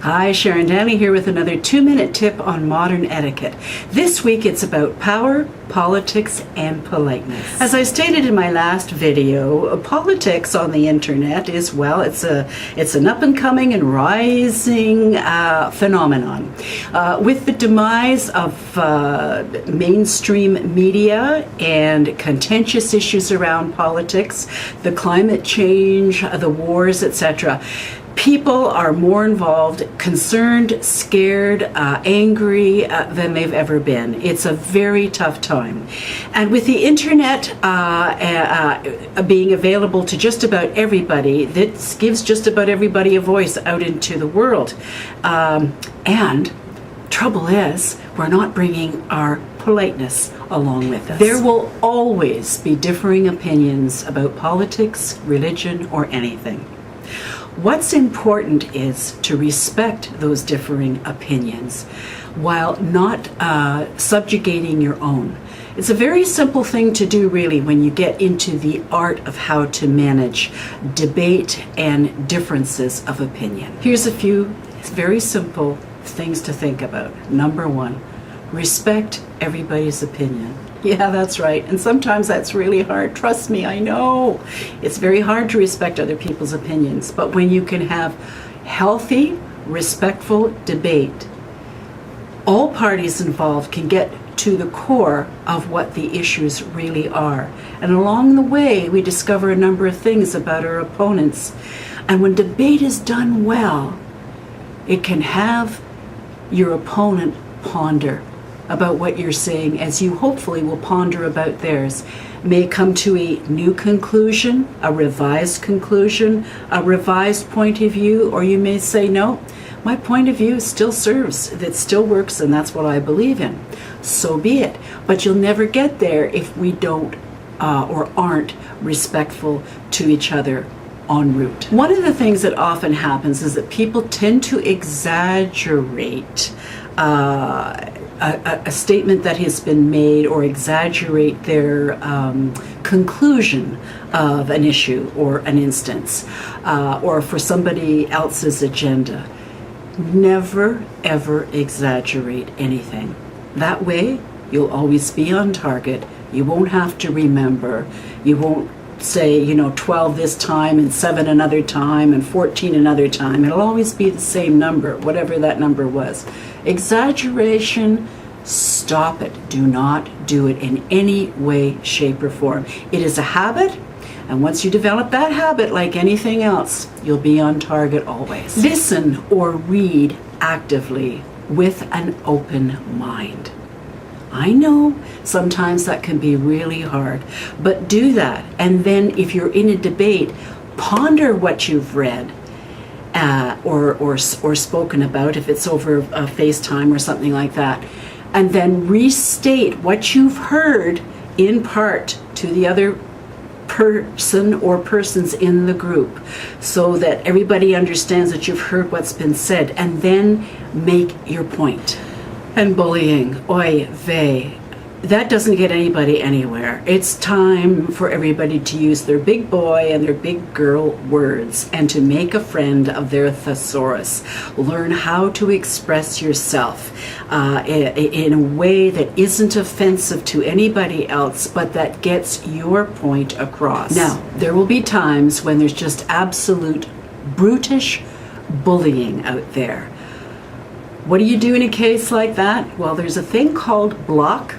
Hi, Sharon Downey here with another 2-minute tip on modern etiquette. This week it's about power, politics, and politeness. As I stated in my last video, politics on the internet is, well, it's an up-and-coming and rising phenomenon. With the demise of mainstream media and contentious issues around politics, the climate change, the wars, etc., people are more involved, concerned, scared, angry than they've ever been. It's a very tough time. And with the internet being available to just about everybody, this gives just about everybody a voice out into the world. And trouble is, we're not bringing our politeness along with us. There will always be differing opinions about politics, religion, or anything. What's important is to respect those differing opinions while not subjugating your own. It's a very simple thing to do, really, when you get into the art of how to manage debate and differences of opinion. Here's a few very simple things to think about. Number one, respect everybody's opinion. Yeah, that's right. And sometimes that's really hard. Trust me, I know. It's very hard to respect other people's opinions. But when you can have healthy, respectful debate, all parties involved can get to the core of what the issues really are. And along the way, we discover a number of things about our opponents. And when debate is done well, it can have your opponent ponder about what you're saying, as you hopefully will ponder about theirs. May come to a new conclusion, a revised point of view, or you may say, no, my point of view still serves, that still works, and that's what I believe in. So be it. But you'll never get there if we don't or aren't respectful to each other en route. One of the things that often happens is that people tend to exaggerate a statement that has been made, or exaggerate their conclusion of an issue or an instance, or for somebody else's agenda. Never, ever exaggerate anything. That way, you'll always be on target. You won't have to remember. You won't say, 12 this time and 7 another time and 14 another time. It'll always be the same number, whatever that number was. Exaggeration, stop it. Do not do it in any way, shape, or form. It is a habit, and once you develop that habit, like anything else, you'll be on target always. Listen or read actively with an open mind. I know sometimes that can be really hard, but do that. And then if you're in a debate, ponder what you've read or spoken about, if it's over FaceTime or something like that, and then restate what you've heard in part to the other person or persons in the group, so that everybody understands that you've heard what's been said, and then make your point. And bullying, oy vey, that doesn't get anybody anywhere. It's time for everybody to use their big boy and their big girl words and to make a friend of their thesaurus. Learn how to express yourself in a way that isn't offensive to anybody else, but that gets your point across. Now, there will be times when there's just absolute brutish bullying out there. What do you do in a case like that? Well, there's a thing called block,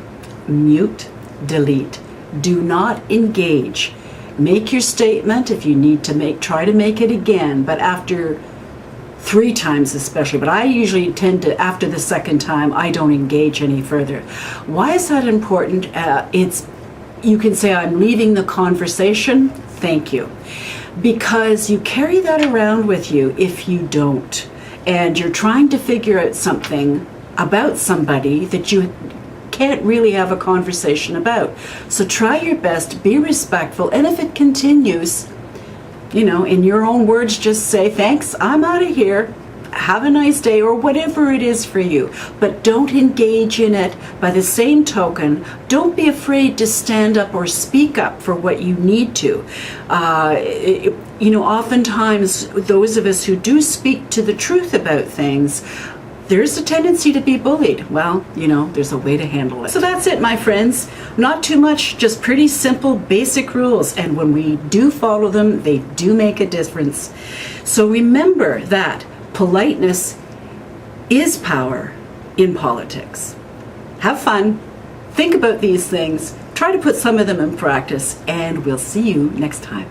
mute, delete. Do not engage. Make your statement. If you need to try to make it again, but after 3 times especially. But I usually tend to, after the second time, I don't engage any further. Why is that important? You can say, I'm leaving the conversation. Thank you. Because you carry that around with you if you don't. And you're trying to figure out something about somebody that you can't really have a conversation about. So try your best, be respectful, and if it continues, in your own words, just say, thanks, I'm out of here. have a nice day, or whatever it is for you. But don't engage in it. By the same token, don't be afraid to stand up or speak up for what you need to. Oftentimes those of us who do speak to the truth about things, there's a tendency to be bullied. Well, there's a way to handle it. So that's it, my friends. Not too much, just pretty simple, basic rules. And when we do follow them, they do make a difference. So remember that politeness is power in politics. Have fun. Think about these things. Try to put some of them in practice. And we'll see you next time.